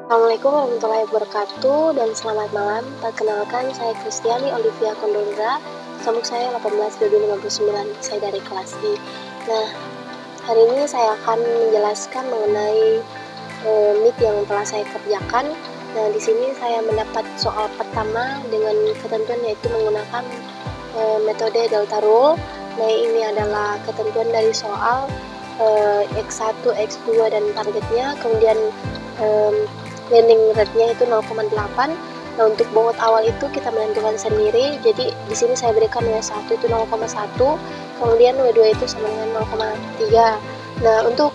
Assalamualaikum warahmatullahi wabarakatuh dan selamat malam. Perkenalkan, saya Kristiani Olivia Kondolra. Sabuk saya 18/2059. Saya dari kelas I. Nah, hari ini saya akan menjelaskan mengenai MIT yang telah saya kerjakan. Nah, di sini saya mendapat soal pertama dengan ketentuan yaitu menggunakan metode delta rule. Nah, ini adalah ketentuan dari soal X1, X2 dan targetnya, kemudian learning rate-nya itu 0,8. Nah, untuk bobot awal itu kita menentukan sendiri. Jadi di sini saya berikan W1 itu 0,1, kemudian W2 itu sama dengan 0,3. Nah, untuk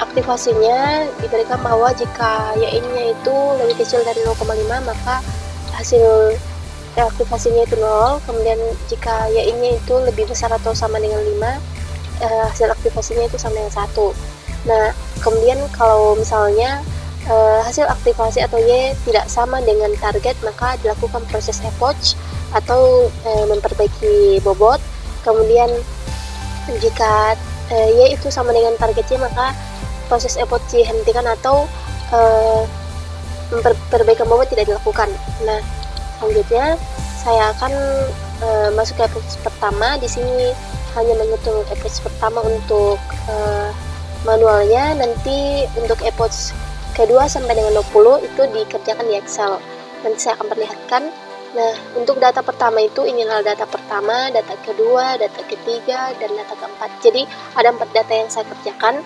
aktivasinya diberikan bahwa jika Y-nya itu lebih kecil dari 0,5 maka hasil aktivasinya itu 0, kemudian jika Y-nya itu lebih besar atau sama dengan 5, hasil aktivasinya itu sama dengan 1. Nah, kemudian kalau misalnya hasil aktivasi atau Y tidak sama dengan target, maka dilakukan proses epoch atau memperbaiki bobot. Kemudian jika Y itu sama dengan targetnya, maka proses epoch dihentikan atau perbaikan bobot tidak dilakukan. Nah, selanjutnya saya akan masuk ke epoch pertama. Di sini hanya menghitung epoch pertama untuk manualnya. Nanti untuk epoch kedua sampai dengan 20 itu dikerjakan di Excel. Nanti saya akan perlihatkan. Nah, untuk data pertama itu inilah data pertama, data kedua, data ketiga, dan data keempat. Jadi ada 4 data yang saya kerjakan.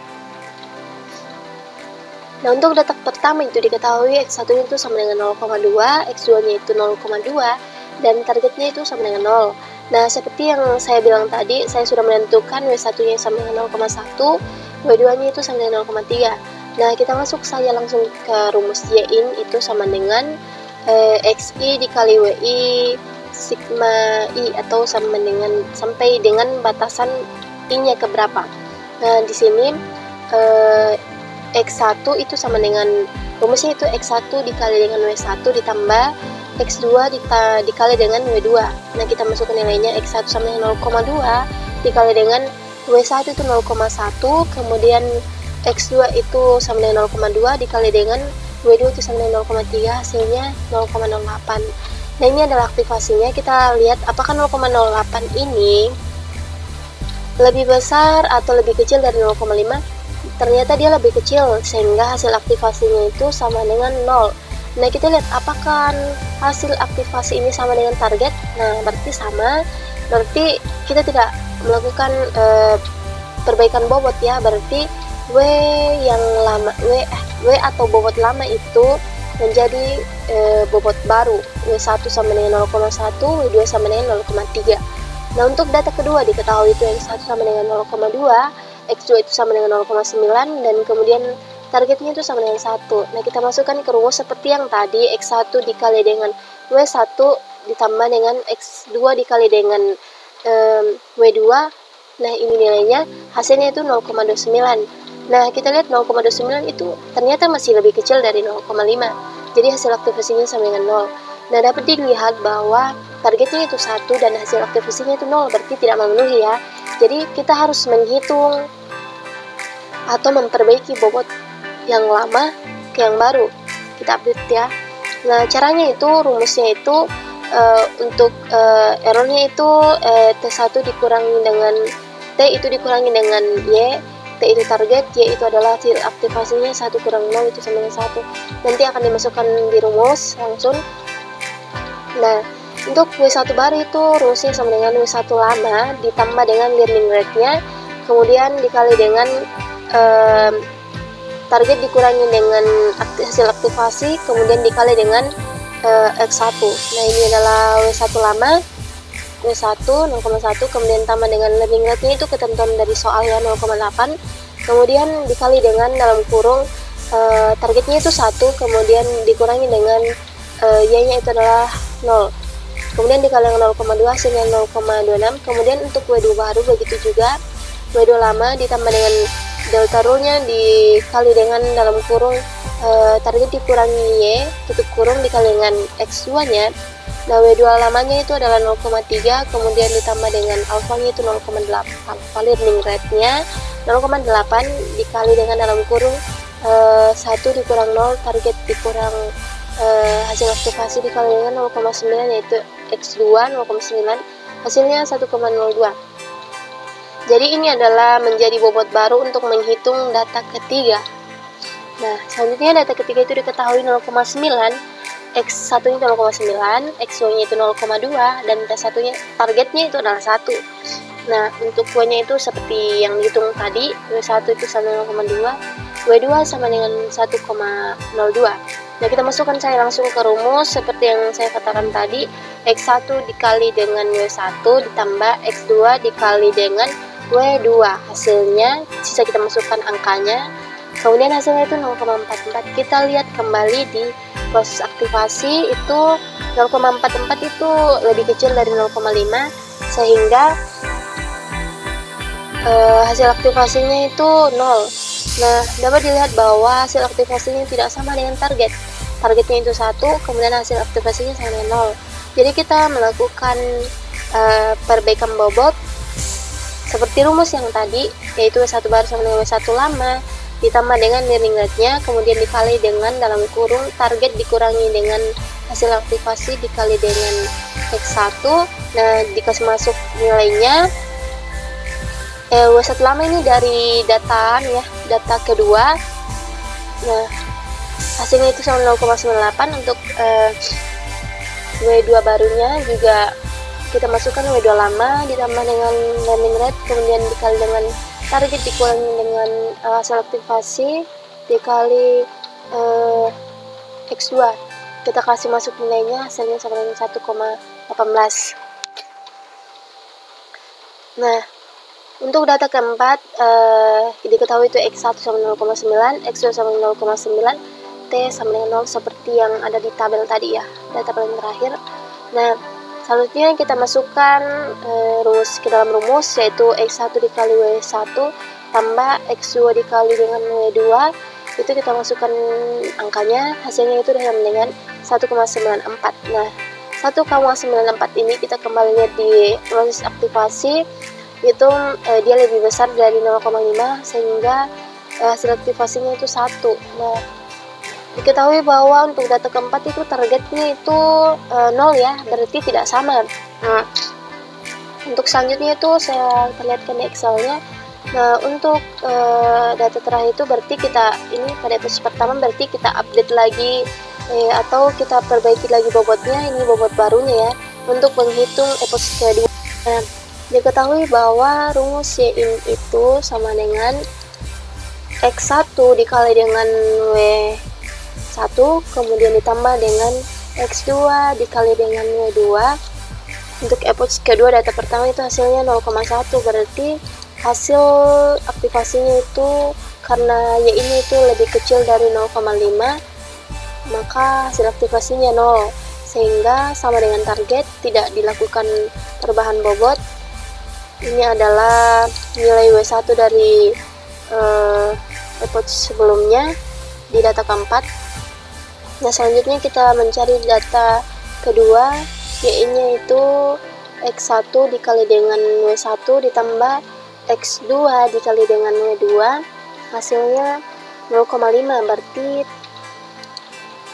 Nah, untuk data pertama itu diketahui X1 itu sama dengan 0,2, X2-nya itu 0,2, dan targetnya itu sama dengan 0. Nah, seperti yang saya bilang tadi, saya sudah menentukan W1-nya sama dengan 0,1, W2-nya itu sama dengan 0,3. Nah, kita masuk saja langsung ke rumus Y-in itu sama dengan XI dikali WI sigma I atau sama dengan sampai dengan batasan I-nya ke berapa. Nah, di sini X1 itu sama dengan rumusnya itu X1 dikali dengan W1 ditambah X2 dikali dengan W2. Nah, kita masukkan nilainya X1 sama dengan 0,2 dikali dengan W1 itu 0,1, kemudian X2 itu sama dengan 0,2 dikali dengan W2 itu sama dengan 0,3, hasilnya 0,08. Nah, ini adalah aktivasinya. Kita lihat apakah 0,08 ini lebih besar atau lebih kecil dari 0,5. Ternyata dia lebih kecil, sehingga hasil aktivasinya itu sama dengan 0. Nah, kita lihat apakah hasil aktivasi ini sama dengan target. Nah, berarti sama. Berarti kita tidak melakukan perbaikan bobot ya. Berarti W yang lama, W atau bobot lama itu menjadi bobot baru. W1 sama dengan 0,1, W2 sama dengan 0,3. Nah, untuk data kedua diketahui itu X1 sama dengan 0,2, X2 itu sama dengan 0,9, dan kemudian targetnya itu sama dengan 1. Nah, kita masukkan ke rumus seperti yang tadi, X1 dikali dengan W1 ditambah dengan X2 dikali dengan W2. Nah, ini nilainya, hasilnya itu 0,29. Nah, kita lihat 0,29 itu ternyata masih lebih kecil dari 0,5. Jadi hasil aktivasinya sama dengan 0. Nah, dapat dilihat bahwa targetnya itu 1 dan hasil aktivasinya itu 0, berarti tidak memenuhi ya. Jadi kita harus menghitung atau memperbaiki bobot yang lama ke yang baru. Kita update ya. Nah, caranya itu rumusnya itu untuk errornya itu T1 dikurangi dengan T itu dikurangi dengan Y. T itu target, Y itu adalah hasil aktivasinya, 1 kurang 0 itu sama dengan 1. Nanti akan dimasukkan di rumus langsung. Nah, untuk W1 baru itu rumusnya sama dengan W1 lama ditambah dengan learning rate-nya, kemudian dikali dengan target dikurangi dengan hasil aktivasi, kemudian dikali dengan X1. Nah, ini adalah W1 lama, W1 0,1, kemudian tambah dengan learning rate-nya itu ketentuan dari soalnya 0,8, kemudian dikali dengan dalam kurung targetnya itu 1, kemudian dikurangi dengan Y-nya itu adalah 0, kemudian dikali dengan 0,2, hasilnya 0,26. Kemudian untuk W2 baru begitu juga, W2 lama ditambah dengan delta rule-nya dikali dengan dalam kurung target dikurangi Y tutup kurung dikali dengan X2-nya. Nah, W2 lamanya itu adalah 0,3, kemudian ditambah dengan alfanya itu 0,8. Alfa learning rate-nya 0,8 dikali dengan dalam kurung 1 dikurang 0 target dikurang hasil aktivasi dikali dengan 0,9 yaitu X2 0,9 hasilnya 1,02. Jadi ini adalah menjadi bobot baru untuk menghitung data ketiga. Nah, selanjutnya data ketiga itu diketahui 0,9, X1 nya itu 0,9, X2 nya itu 0,2, dan T1 nya targetnya itu adalah 1. Nah, untuk W nya itu seperti yang dihitung tadi, W1 itu sama 0,2, W2 sama dengan 1,02. Nah, kita masukkan saya langsung ke rumus seperti yang saya katakan tadi, X1 dikali dengan W1 ditambah X2 dikali dengan W2. Hasilnya, sisa kita masukkan angkanya, kemudian hasilnya itu 0,44. Kita lihat kembali di proses aktivasi itu 0,44 itu lebih kecil dari 0,5, sehingga hasil aktivasinya itu 0. Nah, dapat dilihat bahwa hasil aktivasinya tidak sama dengan target. Targetnya itu 1, kemudian hasil aktivasinya sama dengan 0. Jadi kita melakukan perbaikan bobot seperti rumus yang tadi, yaitu W1 baru sama dengan W1 lama ditambah dengan learning rate-nya, kemudian dikali dengan dalam kurung target dikurangi dengan hasil aktivasi dikali dengan X1. Nah, dikasih masuk nilainya. W1 lama ini dari data kedua. Nah, hasilnya itu sama 0,98. Untuk W2 barunya juga kita masukkan W2 lama ditambah dengan learning rate, kemudian dikali dengan target dikurangi dengan hasil aktivasi dikali X2. Kita kasih masuk nilainya, hasilnya sama dengan 1,18. Nah, untuk data keempat diketahui itu X1 sama 0,9, X2 sama 0,9, T sama dengan 0 seperti yang ada di tabel tadi ya, data paling terakhir. Nah, selanjutnya kita masukkan rumus ke dalam rumus, yaitu X1 dikali W1 tambah X2 dikali dengan W2. Itu kita masukkan angkanya, hasilnya itu sama dengan 1,94. Nah, 1,94 ini kita kembali lihat di proses aktivasi, itu dia lebih besar dari 0,5, sehingga hasil aktivasinya itu 1. Nah, diketahui bahwa untuk data keempat itu targetnya itu 0 ya, berarti tidak sama. Nah, untuk selanjutnya itu saya perlihatkan di Excel-nya. Nah, untuk data terakhir itu berarti kita ini pada episode pertama berarti kita update lagi atau kita perbaiki lagi bobotnya, ini bobot barunya ya, untuk menghitung episode kedua. Nah, diketahui bahwa rumus Y itu sama dengan X1 dikali dengan W1 kemudian ditambah dengan X2 dikali dengan W2. Untuk epoch kedua data pertama itu hasilnya 0,1, berarti hasil aktivasinya itu karena Y ini itu lebih kecil dari 0,5, maka hasil aktivasinya 0, sehingga sama dengan target, tidak dilakukan perubahan bobot. Ini adalah nilai W1 dari epoch sebelumnya di data keempat. Nah, selanjutnya kita mencari data kedua, Y-nya itu X1 dikali dengan W1 ditambah X2 dikali dengan W2, hasilnya 0,5, berarti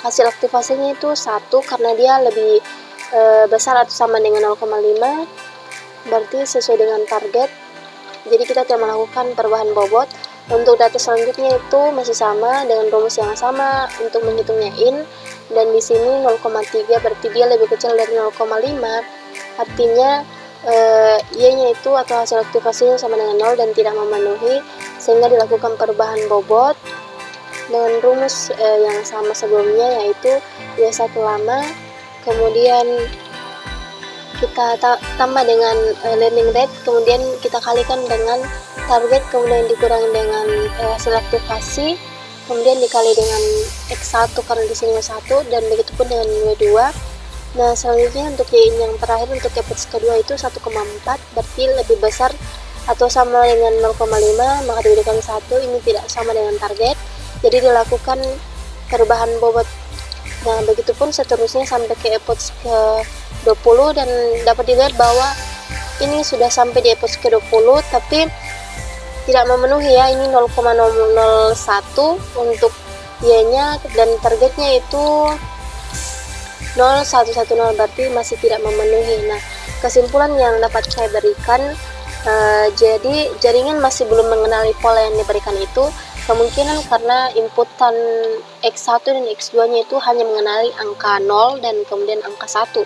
hasil aktivasinya itu 1 karena dia lebih besar atau sama dengan 0,5, berarti sesuai dengan target. Jadi kita tidak melakukan perubahan bobot. Untuk data selanjutnya itu masih sama dengan rumus yang sama untuk menghitungnya in, dan di sini 0,3 berarti dia lebih kecil dari 0,5, artinya Y-nya itu atau hasil aktivasinya sama dengan 0 dan tidak memenuhi, sehingga dilakukan perubahan bobot dengan rumus yang sama sebelumnya, yaitu W1 lama, kemudian kita tambah dengan learning rate, kemudian kita kalikan dengan target, kemudian dikurangi dengan hasil aktivasi, kemudian dikali dengan X1 karena di sini W1, dan begitu pun dengan W2. Nah, selanjutnya untuk Y yang terakhir untuk epoch kedua itu 1,4, berarti lebih besar atau sama dengan 0,5, maka diberikan 1, ini tidak sama dengan target, jadi dilakukan perubahan bobot. Nah, begitu pun seterusnya sampai ke epoch ke 20, dan dapat dilihat bahwa ini sudah sampai di epoch ke 20, tapi tidak memenuhi ya, ini 0,001 untuk Y-nya dan targetnya itu 0110, berarti masih tidak memenuhi. Nah, kesimpulan yang dapat saya berikan, jadi jaringan masih belum mengenali pola yang diberikan itu, kemungkinan karena inputan X1 dan X2 nya itu hanya mengenali angka 0 dan kemudian angka 1,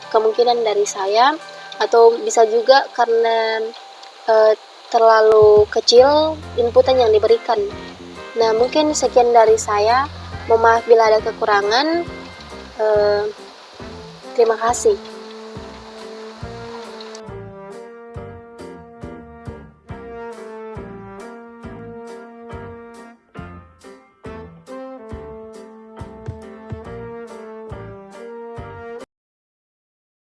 kemungkinan dari saya, atau bisa juga karena terlalu kecil inputan yang diberikan. Nah, mungkin sekian dari saya. Mohon maaf bila ada kekurangan. Terima kasih.